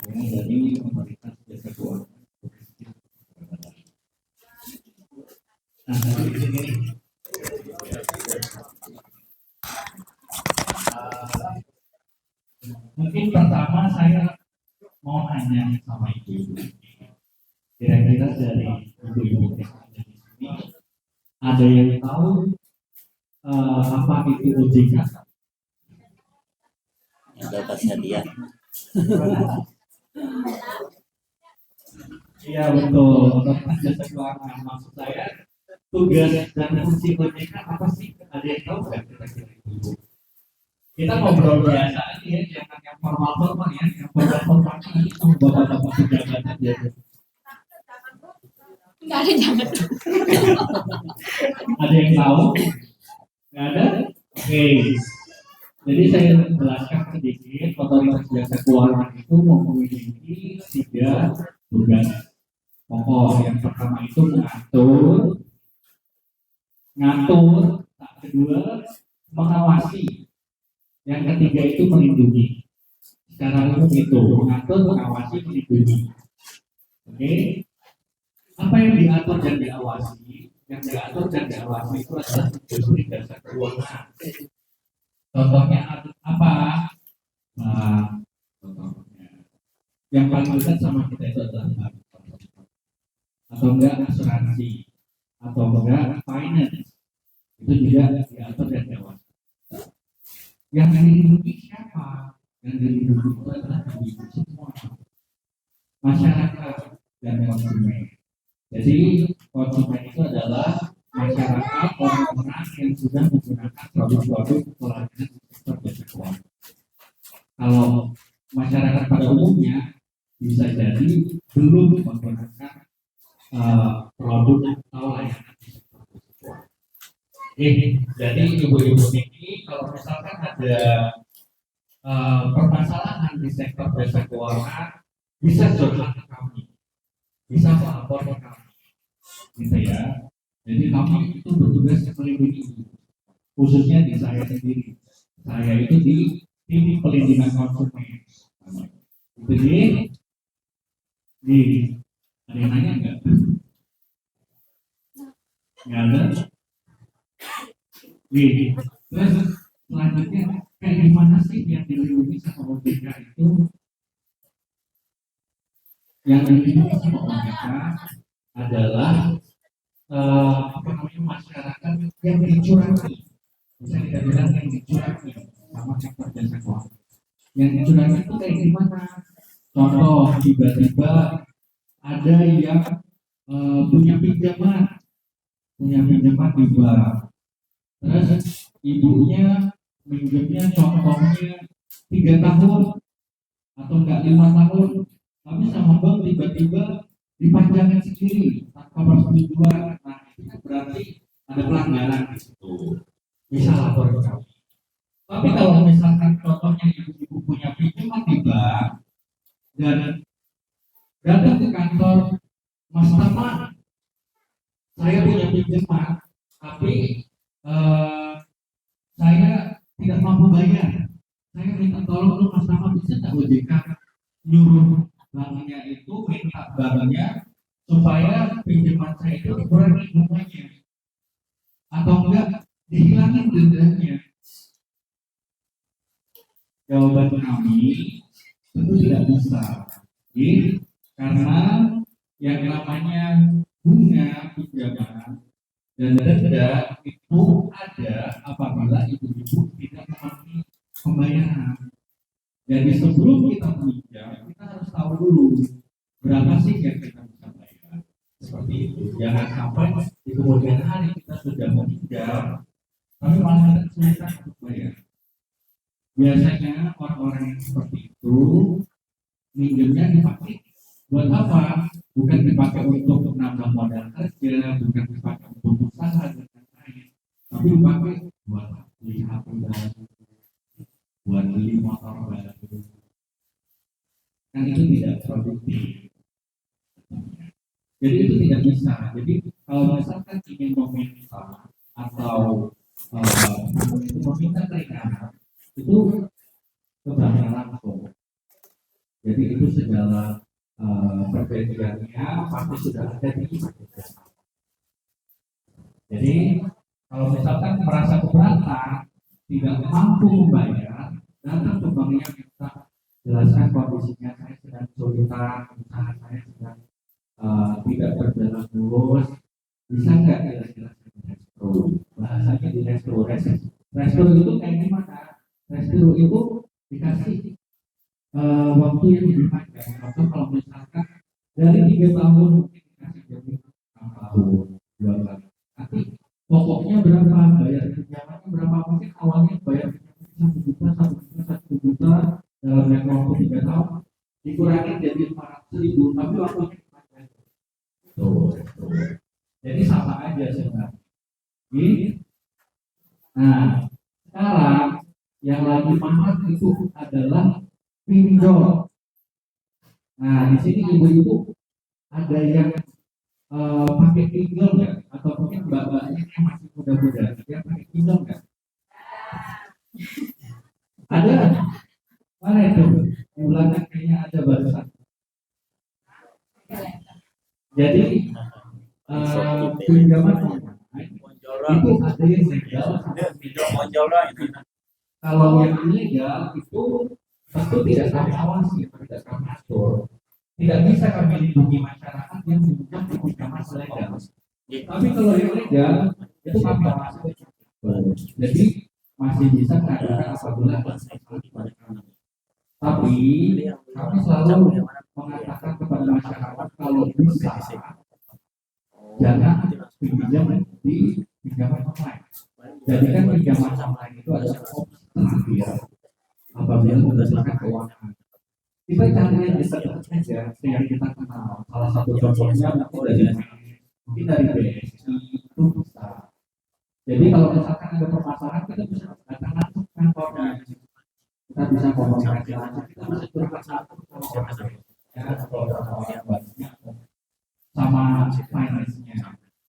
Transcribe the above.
ya, dari Otoritas Jasa Keuangan. Nah, di sini mungkin pertama saya mau nanya sama ibu-ibu, kira-kira dari ibu-ibu yang ada di sini ada yang tahu apa itu OJK? Ada kasih hadiah. Iya betul, Otoritas Jasa Keuangan. Maksud saya tugas dan fungsi OJK apa sih? Ada yang tahu nggak kira-kira ibu? Kita ngobrol biasa aja ya, jangan yang formal-formal ya, yang formal-formal itu bapak-bapak pejabat aja. Nggak ada jangan. Ada yang tahu? Nggak ada? Oke. Jadi saya jelaskan sedikit, Otoritas Jasa Keuangan itu memiliki 3 tugas pokok. Yang pertama itu ngatur, tak kedua mengawasi, yang ketiga itu melindungi. Secara umum itu mengatur, mengawasi, melindungi. Oke? Apa yang diatur dan diawasi? Yang diatur dan diawasi itu adalah industri jasa keuangan. Contohnya apa? Nah, contohnya yang paling dekat sama kita itu adalah bank, atau enggak asuransi, atau enggak finance. Itu juga diatur dan diawasi. Yang dilindungi siapa? Yang dilindungi itu adalah ibu semua, masyarakat dan konsumen. Jadi konsumen itu adalah masyarakat, orang-orang yang sudah menggunakan produk-produk pelayanan sektor jasa keuangan. Kalau masyarakat pada umumnya bisa jadi belum menggunakan produk atau layanan sektor jasa keuangan. Jadi ibu-ibu ini kalau misalkan ada permasalahan di sektor jasa keuangan, bisa curhat ke kami, bisa melapor ke kami, gitu ya. Jadi kami itu bertugas melindungi, khususnya di saya sendiri. Saya itu di tim pelindungan konsumen. Itu di ada yang nanya nggak? Nggak ada. Terus selanjutnya kayak gimana sih yang dilindungi sama OJK itu? Yang dilindungi sama OJK adalah masyarakat yang dicurangi, bisa kita bilang yang dicurangi sama sektor jasa keuangan. Yang dicurangi itu kayak gimana? Contoh, tiba-tiba ada yang punya pinjaman di bank, terus ibunya minjemnya contohnya 3 tahun atau enggak 5 tahun, tapi sama bank tiba-tiba dipanjangin sendiri tanpa persetujuan. Nah itu kan berarti ada pelanggaran di situ, bisa lapor ke kami. Tapi kalau misalkan contohnya ibu-ibu punya pinjaman di bank dan datang ke kantor, Mas Tama, saya punya pinjaman tapi saya tidak mampu bayar, saya minta tolong lu Mas Tama, bisa nggak OJK nyuruh banknya itu minta banknya supaya pinjaman saya itu dikurangi bunganya atau enggak dihilangin dendanya? Jawaban kami tentu tidak bisa, karena yang namanya bunga pinjaman dan denda itu ada apabila ibu-ibu tidak memenuhi pembayaran. Jadi sebelum kita pinjam, kita harus tahu dulu berapa sih yang kita bisa bayar. Seperti itu. Jangan sampai di kemudian hari kita sudah meminjam, tapi malah ada kesulitan untuk bayar. Biasanya orang-orang yang seperti itu minjemnya dipakai buat apa? Bukan dipakai untuk menambah modal kerja, bukan dipakai untuk usaha dan lain-lain, tapi dipakai buat beli HP baru, buat beli motor baru. Kan itu tidak produktif. Jadi itu tidak bisa. Jadi kalau misalkan ingin meminta atau meminta keringanan, itu ke bank langsung. Jadi Jadi itu segala perjanjiannya pasti sudah ada di aplikasi. Jadi kalau misalkan merasa keberatan, tidak mampu membayar, datang ke banknya kita jelaskan kondisinya, saya sedang kesulitan, usaha saya sedang tidak berjalan mulus, bisa nggak kira-kira restro? Bahasanya di restro, restro itu kayak gimana? Restro itu dikasih waktu yang lebih panjang. Atau kalau misalkan dari 3 tahun mungkin dikasih jadi 6 tahun, 2 tahun. Nanti pokoknya berapa, bayar pinjamannya berapa, mungkin awalnya bayar 1 juta, 1 juta dalam jangka waktu 3 tahun, dikurangi jadi 500.000, tapi waktunya panjang. Tuh. Jadi sama aja sebenarnya. Nah, sekarang yang lagi mahal itu adalah pinjol. Nah, di sini ibu-ibu ada yang pakai pinjol nggak? Atau mungkin mbak-mbaknya yang masih muda-muda, yang pakai pinjol nggak? Ada? Mana itu? Di belakang kayaknya ada barusan. Jadi pinjaman itu ada yang legal, kalau yang ilegal itu tentu tidak kami awasi, tidak kami atur. Tidak bisa kami lindungi masyarakat yang meminjam pinjaman ilegal. Tapi kalau yang legal itu kami awasi. Jadi masih bisa katakan apabila tapi kami selalu mengatakan kepada masyarakat kalau bisa jangan pinjam di pinjaman online. Jadikan pinjaman online itu adalah opsi terakhir apabila menggunakan keuangan. Kita cari yang dekat saja yang kita kenal. Salah satu contohnya mungkin dari BSI itu bisa. Jadi kalau misalkan ada permasalahan kita bisa datang langsung ke kantornya. Kita bisa komunikasi langsung. Kita bisa curhat satu sama